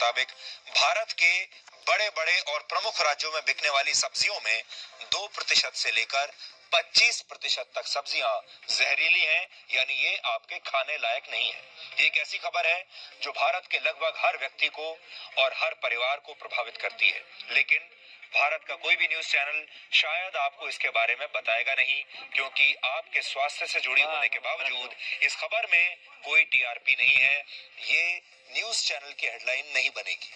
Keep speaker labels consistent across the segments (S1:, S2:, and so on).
S1: मुताबिक भारत के बड़े बड़े और प्रमुख राज्यों में बिकने वाली सब्जियों में 2% से लेकर 25% तक सब्जियां जहरीली हैं, यानी ये आपके खाने लायक नहीं है। ये एक ऐसी खबर है जो भारत के लगभग हर व्यक्ति को और हर परिवार को प्रभावित करती है, लेकिन भारत का कोई भी न्यूज चैनल शायद आपको इसके बारे में बताएगा नहीं, क्योंकि आपके स्वास्थ्य से जुड़ी होने के बावजूद इस खबर में कोई टीआरपी नहीं है। ये न्यूज चैनल की हेडलाइन नहीं बनेगी,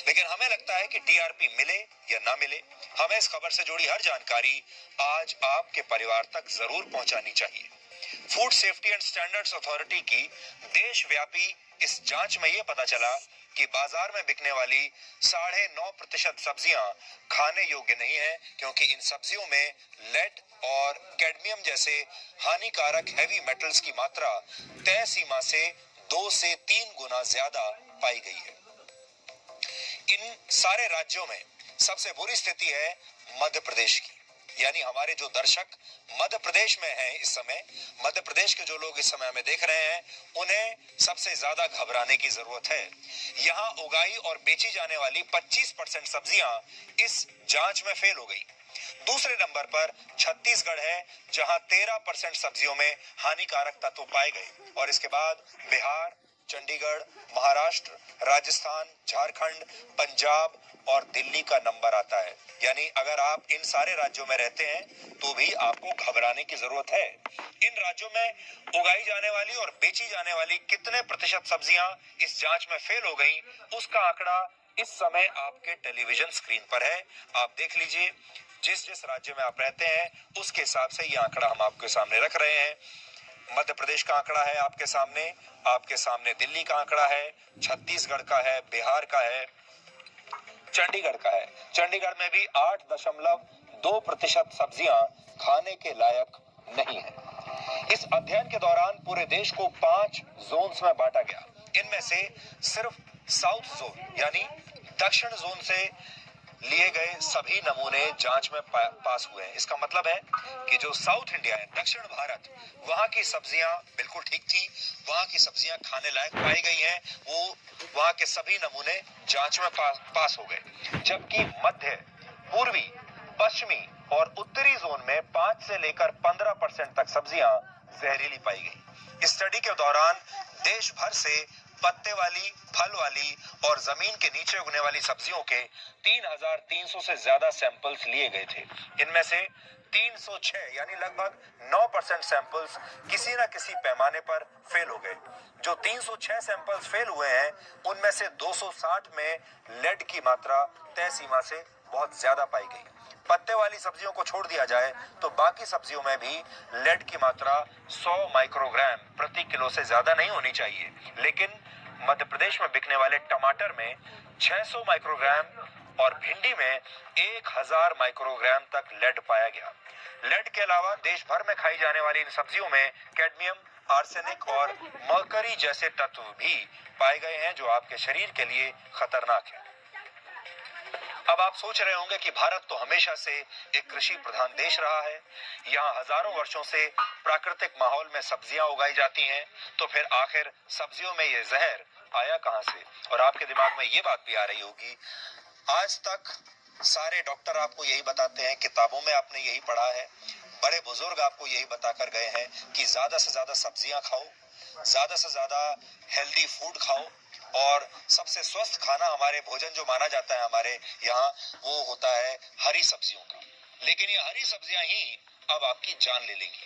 S1: लेकिन हमें लगता है कि टीआरपी मिले या ना मिले, हमें इस खबर से जुड़ी हर जानकारी आज आपके परिवार तक जरूर पहुंचानी चाहिए। Food safety and standards authority की देशव्यापी इस जांच में यह पता चला कि बाजार में बिकने वाली 9.5% सब्जियां खाने योग्य नहीं है, क्योंकि इन सब्जियों में लेड और कैडमियम जैसे हानिकारक हैवी मेटल्स की मात्रा तय सीमा से 2 से 3 गुना ज्यादा पाई गई है। इन सारे राज्यों में सबसे बुरी स्थिति है मध्य प्रदेश की, यानी हमारे जो दर्शक मध्य प्रदेश में हैं इस समय, मध्य प्रदेश के जो लोग इस समय हमें देख रहे हैं, उन्हें सबसे ज्यादा घबराने की जरूरत है। यहां उगाई और बेची जाने वाली 25% सब्जियां इस जांच में फेल हो गई। दूसरे नंबर पर छत्तीसगढ़ है, जहां 13% सब्जियों में हानिकारक तत्व पाए गए, और इसके बाद बिहार, चंडीगढ़, महाराष्ट्र, राजस्थान, झारखंड, पंजाब और दिल्ली का नंबर आता है। यानी अगर आप इन सारे राज्यों में रहते हैं तो भी आपको घबराने की जरूरत है। इन राज्यों में उगाई जाने वाली और बेची जाने वाली कितने प्रतिशत सब्जियां इस जांच में फेल हो गई, उसका आंकड़ा इस समय आपके टेलीविजन स्क्रीन पर है। आप देख लीजिए, जिस जिस राज्य में आप रहते हैं उसके हिसाब से यह आंकड़ा हम आपके सामने रख रहे हैं। मध्य प्रदेश का आंकड़ा है आपके सामने दिल्ली का आंकड़ा है, छत्तीसगढ़ का है, बिहार का है, चंडीगढ़ का है। चंडीगढ़ में भी 8.2% सब्जियां खाने के लायक नहीं है। इस अध्ययन के दौरान पूरे देश को 5 जोन्स में बांटा गया। इनमें से सिर्फ साउथ जोन यानी दक्षिण जोन से लिए गए सभी नमूने जांच में पास हुए हैं। इसका मतलब है कि जो साउथ इंडिया है, दक्षिण भारत, वहां की सब्जियां बिल्कुल ठीक थी, वहां की सब्जियां खाने लायक पाई गई हैं, वो वहां के सभी नमूने जांच में पास हो गए। जबकि मध्य, पूर्वी, पश्चिमी और उत्तरी जोन में 5 से लेकर 15% तक सब्जियां जहरीली पाई गई। इस स्टडी के दौरान देश भर से पत्ते वाली, फल वाली और जमीन के नीचे उगने वाली सब्जियों के 3,300 से ज्यादा सैंपल्स लिए गए थे। इनमें से 306 यानी लगभग 9% सैंपल्स किसी न किसी पैमाने पर फेल हो गए। जो 306 सैंपल्स फेल हुए हैं, उनमें से 260 में लेड की मात्रा तय सीमा से बहुत ज्यादा पाई गई। पत्ते वाली सब्जियों को छोड़ दिया जाए तो बाकी सब्जियों में भी लेड की मात्रा 100 माइक्रोग्राम प्रति किलो से ज्यादा नहीं होनी चाहिए, लेकिन मध्य प्रदेश में बिकने वाले टमाटर में 600 माइक्रोग्राम और भिंडी में 1000 माइक्रोग्राम तक लेड पाया गया। लेड के अलावा देश भर में खाई जाने वाली इन सब्जियों में कैडमियम, आर्सेनिक और मर्करी जैसे तत्व भी पाए गए हैं, जो आपके शरीर के लिए खतरनाक है। अब आप सोच रहे होंगे कि भारत तो हमेशा से एक कृषि प्रधान देश रहा है, यहाँ हजारों वर्षों से प्राकृतिक माहौल में सब्जियां उगाई जाती हैं, तो फिर आखिर सब्जियों में ये जहर आया कहां से? और आपके दिमाग में ये बात भी आ रही होगी, आज तक सारे डॉक्टर आपको यही बताते हैं, किताबों में आपने यही पढ़ा है, बड़े बुजुर्ग आपको यही बताकर गए हैं कि ज्यादा से ज्यादा सब्जियां खाओ, ज्यादा से ज्यादा हेल्दी फूड खाओ, और सबसे स्वस्थ खाना हमारे भोजन जो माना जाता है हमारे यहाँ, वो होता है हरी सब्जियों का। लेकिन ये हरी सब्जियां ही अब आपकी जान ले लेंगी।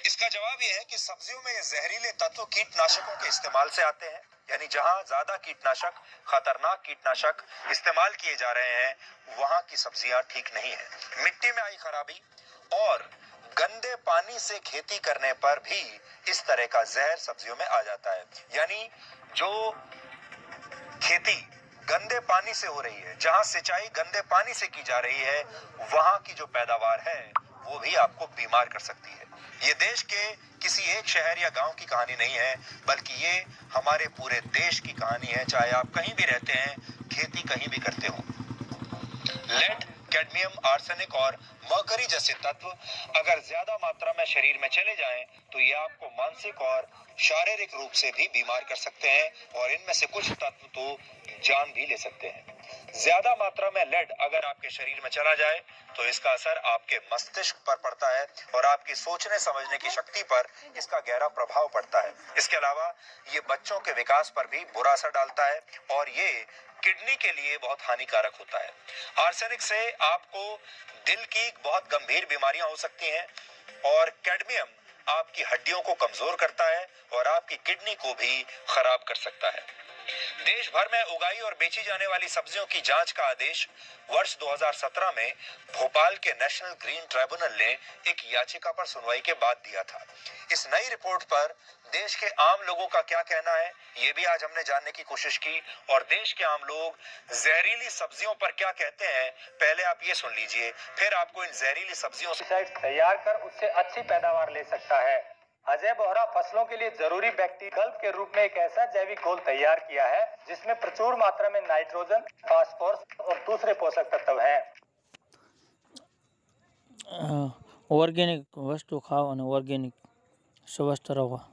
S1: इसका जवाब यह है कि सब्जियों में ये जहरीले तत्व कीटनाशकों के इस्तेमाल से आते हैं, यानी जहां ज्यादा कीटनाशक, खतरनाक कीटनाशक इस्तेमाल किए जा रहे हैं, वहां की सब्जियां ठीक नहीं है। मिट्टी में आई खराबी और गंदे पानी से खेती करने पर भी इस तरह का जहर सब्जियों में आ जाता है। यानी जो खेती गंदे पानी से हो रही है, जहां सिंचाई गंदे पानी से की जा रही है, वहां की जो पैदावार है वो भी आपको बीमार कर सकती है। ये देश के किसी एक शहर या गांव की कहानी नहीं है, बल्कि ये हमारे पूरे देश की कहानी है, चाहे आप कहीं भी रहते हैं, खेती कहीं भी करते हो। लेड, कैडमियम, आर्सेनिक और मर्करी जैसे तत्व अगर ज्यादा मात्रा में शरीर में चले जाएं, तो ये आपको मानसिक और शारीरिक रूप से भी बीमार कर सकते हैं, और इनमें से कुछ तत्व तो जान भी ले सकते हैं। ज्यादा मात्रा में लेड अगर आपके शरीर में चला जाए तो इसका असर आपके मस्तिष्क पर पड़ता है और आपकी सोचने समझने की शक्ति पर इसका गहरा प्रभाव पड़ता है। इसके अलावा ये बच्चों के विकास पर भी बुरा असर डालता है और ये किडनी के लिए बहुत हानिकारक होता है। आर्सेनिक से आपको दिल की बहुत गंभीर बीमारियां हो सकती हैं और कैडमियम आपकी हड्डियों को कमजोर करता है और आपकी किडनी को भी खराब कर सकता है। देश भर में उगाई और बेची जाने वाली सब्जियों की जांच का आदेश वर्ष 2017 में भोपाल के नेशनल ग्रीन ट्राइब्यूनल ने एक याचिका पर सुनवाई के बाद दिया था। इस नई रिपोर्ट पर देश के आम लोगों का क्या कहना है, ये भी आज हमने जानने की कोशिश की और देश के आम लोग जहरीली सब्जियों पर क्या कहते हैं, पहले आप ये सुन लीजिए, फिर आपको इन जहरीली सब्जियों से
S2: तैयार कर उससे अच्छी पैदावार ले सकता है। अजय बोहरा फसलों के लिए जरूरी बैक्टीरियल के रूप में एक ऐसा जैविक घोल तैयार किया है जिसमें प्रचुर मात्रा में नाइट्रोजन, फास्फोरस और दूसरे पोषक तत्व हैं।
S3: ઓર્ગેનિક વસ્તુ ખાઓ અને ઓર્ગેનિક સ્વસ્થ રહો।